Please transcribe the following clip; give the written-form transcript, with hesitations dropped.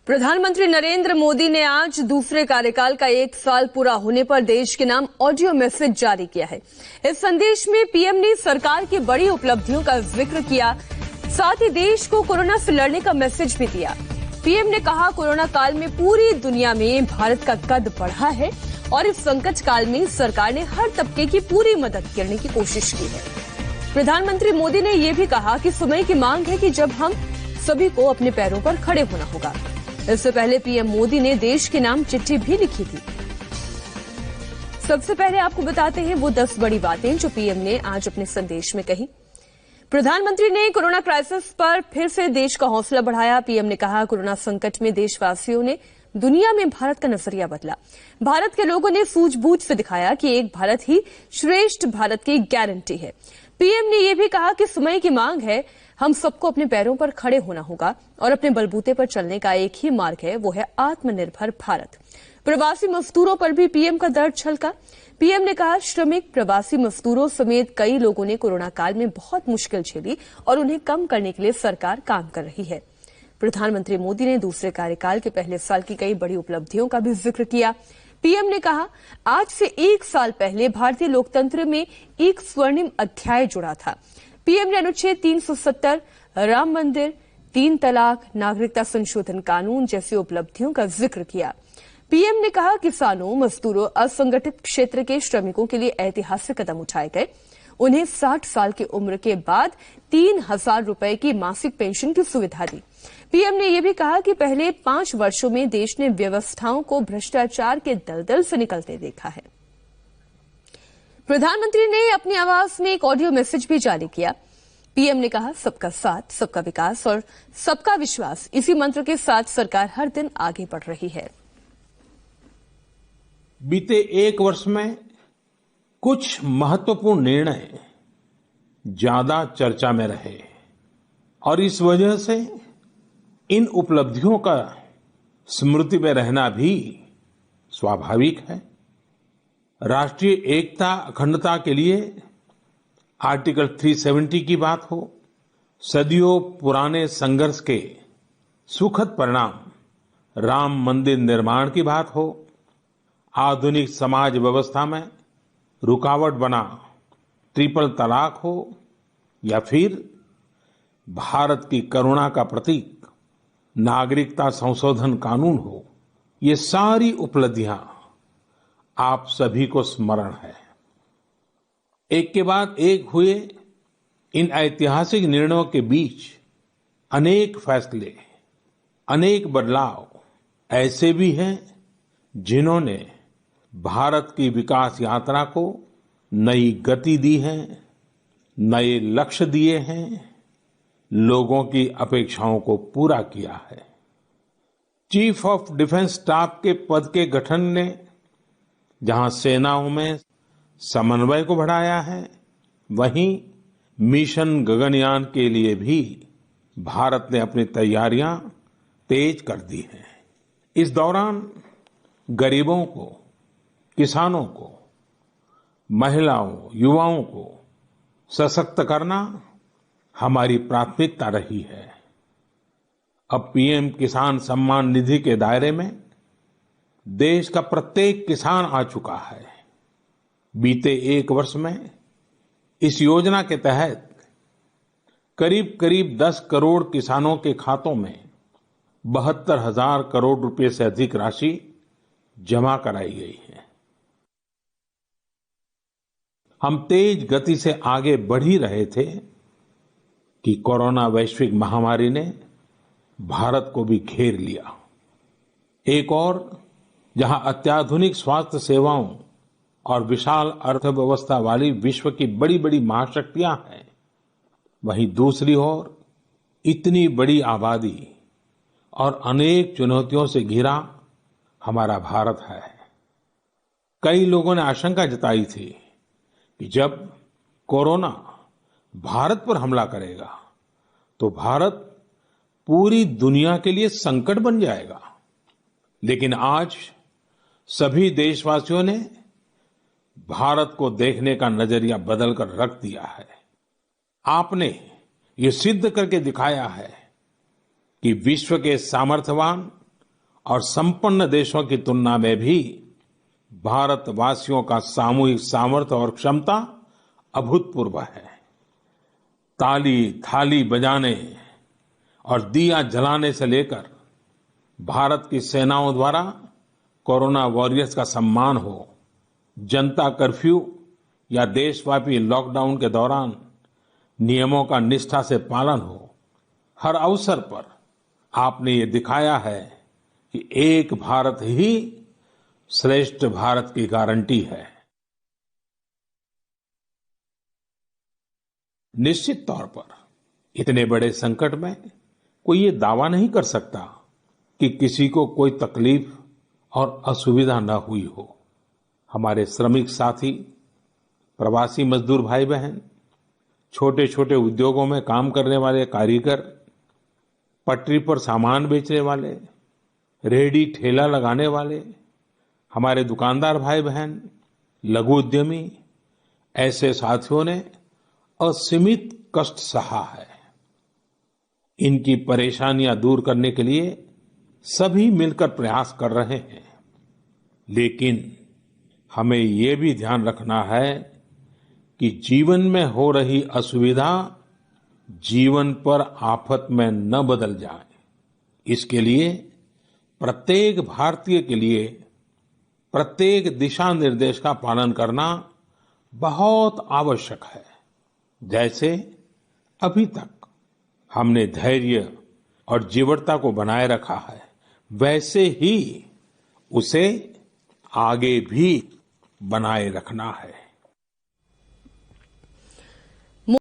प्रधानमंत्री नरेंद्र मोदी ने आज दूसरे कार्यकाल का 1 साल पूरा होने पर देश के नाम ऑडियो मैसेज जारी किया है। इस संदेश में पीएम ने सरकार की बड़ी उपलब्धियों का जिक्र किया, साथ ही देश को कोरोना से लड़ने का मैसेज भी दिया। पीएम ने कहा, कोरोना काल में पूरी दुनिया में भारत का कद बढ़ा है और इस संकट काल में सरकार ने हर तबके की पूरी मदद करने की कोशिश की है। प्रधानमंत्री मोदी ने यह भी कहा कि समय की मांग है कि जब हम सभी को अपने पैरों पर खड़े होना होगा। इससे पहले पीएम मोदी ने देश के नाम चिट्ठी भी लिखी थी। सबसे पहले आपको बताते हैं वो 10 बड़ी बातें जो पीएम ने आज अपने संदेश में कही। प्रधानमंत्री ने कोरोना क्राइसिस पर फिर से देश का हौसला बढ़ाया। पीएम ने कहा, कोरोना संकट में देशवासियों ने दुनिया में भारत का नजरिया बदला। भारत के लोगों ने सूझबूझ से दिखाया कि एक भारत ही श्रेष्ठ भारत की गारंटी है। पीएम ने यह भी कहा कि समय की मांग है, हम सबको अपने पैरों पर खड़े होना होगा और अपने बलबूते पर चलने का एक ही मार्ग है, वो है आत्मनिर्भर भारत। प्रवासी मजदूरों पर भी पीएम का दर्द छलका। पीएम ने कहा, श्रमिक, प्रवासी मजदूरों समेत कई लोगों ने कोरोना काल में बहुत मुश्किल झेली और उन्हें कम करने के लिए सरकार काम कर रही है। प्रधानमंत्री मोदी ने दूसरे कार्यकाल के पहले साल की कई बड़ी उपलब्धियों का भी जिक्र किया। पीएम ने कहा, आज से 1 साल पहले भारतीय लोकतंत्र में एक स्वर्णिम अध्याय जुड़ा था। पीएम ने अनुच्छेद 370, राम मंदिर, 3 तलाक, नागरिकता संशोधन कानून जैसी उपलब्धियों का जिक्र किया। पीएम ने कहा, किसानों, मजदूरों, असंगठित क्षेत्र के श्रमिकों के लिए ऐतिहासिक कदम उठाए गए। उन्हें 60 साल की उम्र के बाद 3,000 रुपए की मासिक पेंशन की सुविधा दी। पीएम ने यह भी कहा कि पहले 5 वर्षों में देश ने व्यवस्थाओं को भ्रष्टाचार के दलदल से निकलते देखा है। प्रधानमंत्री ने अपनी आवाज में एक ऑडियो मैसेज भी जारी किया। पीएम ने कहा, सबका साथ, सबका विकास और सबका विश्वास, इसी मंत्र के साथ सरकार हर दिन आगे बढ़ रही है। बीते 1 वर्ष में कुछ महत्वपूर्ण निर्णय ज्यादा चर्चा में रहे और इस वजह से इन उपलब्धियों का स्मृति में रहना भी स्वाभाविक है। राष्ट्रीय एकता, अखंडता के लिए आर्टिकल 370 की बात हो, सदियों पुराने संघर्ष के सुखद परिणाम राम मंदिर निर्माण की बात हो, आधुनिक समाज व्यवस्था में रुकावट बना ट्रिपल तलाक हो या फिर भारत की करुणा का प्रतीक नागरिकता संशोधन कानून हो, ये सारी उपलब्धियां आप सभी को स्मरण है। एक के बाद एक हुए इन ऐतिहासिक निर्णयों के बीच अनेक फैसले, अनेक बदलाव ऐसे भी हैं जिन्होंने भारत की विकास यात्रा को नई गति दी है, नए लक्ष्य दिए हैं, लोगों की अपेक्षाओं को पूरा किया है। चीफ ऑफ डिफेंस स्टाफ के पद के गठन ने जहां सेनाओं में समन्वय को बढ़ाया है, वहीं मिशन गगनयान के लिए भी भारत ने अपनी तैयारियां तेज कर दी हैं। इस दौरान गरीबों को, किसानों को, महिलाओं, युवाओं को सशक्त करना हमारी प्राथमिकता रही है। अब पीएम किसान सम्मान निधि के दायरे में देश का प्रत्येक किसान आ चुका है। बीते 1 वर्ष में इस योजना के तहत करीब करीब 10 करोड़ किसानों के खातों में 72,000 करोड़ रुपए से अधिक राशि जमा कराई गई है। हम तेज गति से आगे बढ़ ही रहे थे कि कोरोना वैश्विक महामारी ने भारत को भी घेर लिया। एक और जहां अत्याधुनिक स्वास्थ्य सेवाओं और विशाल अर्थव्यवस्था वाली विश्व की बड़ी बड़ी महाशक्तियां हैं, वहीं दूसरी ओर इतनी बड़ी आबादी और अनेक चुनौतियों से घिरा हमारा भारत है। कई लोगों ने आशंका जताई थी कि जब कोरोना भारत पर हमला करेगा तो भारत पूरी दुनिया के लिए संकट बन जाएगा। लेकिन आज सभी देशवासियों ने भारत को देखने का नजरिया बदलकर रख दिया है। आपने ये सिद्ध करके दिखाया है कि विश्व के सामर्थ्यवान और संपन्न देशों की तुलना में भी भारतवासियों का सामूहिक सामर्थ्य और क्षमता अभूतपूर्व है। ताली थाली बजाने और दिया जलाने से लेकर भारत की सेनाओं द्वारा कोरोना वॉरियर्स का सम्मान हो, जनता कर्फ्यू या देशव्यापी लॉकडाउन के दौरान नियमों का निष्ठा से पालन हो, हर अवसर पर आपने ये दिखाया है कि एक भारत ही श्रेष्ठ भारत की गारंटी है। निश्चित तौर पर इतने बड़े संकट में कोई ये दावा नहीं कर सकता कि किसी को कोई तकलीफ और असुविधा न हुई हो। हमारे श्रमिक साथी, प्रवासी मजदूर भाई बहन, छोटे छोटे उद्योगों में काम करने वाले कारीगर, पटरी पर सामान बेचने वाले, रेहड़ी ठेला लगाने वाले, हमारे दुकानदार भाई बहन, लघु उद्यमी, ऐसे साथियों ने असीमित कष्ट सहा है। इनकी परेशानियां दूर करने के लिए सभी मिलकर प्रयास कर रहे हैं, लेकिन हमें ये भी ध्यान रखना है कि जीवन में हो रही असुविधा जीवन पर आफत में न बदल जाए। इसके लिए प्रत्येक भारतीय के लिए प्रत्येक दिशा निर्देश का पालन करना बहुत आवश्यक है। जैसे अभी तक हमने धैर्य और जीवटता को बनाए रखा है, वैसे ही उसे आगे भी बनाए रखना है।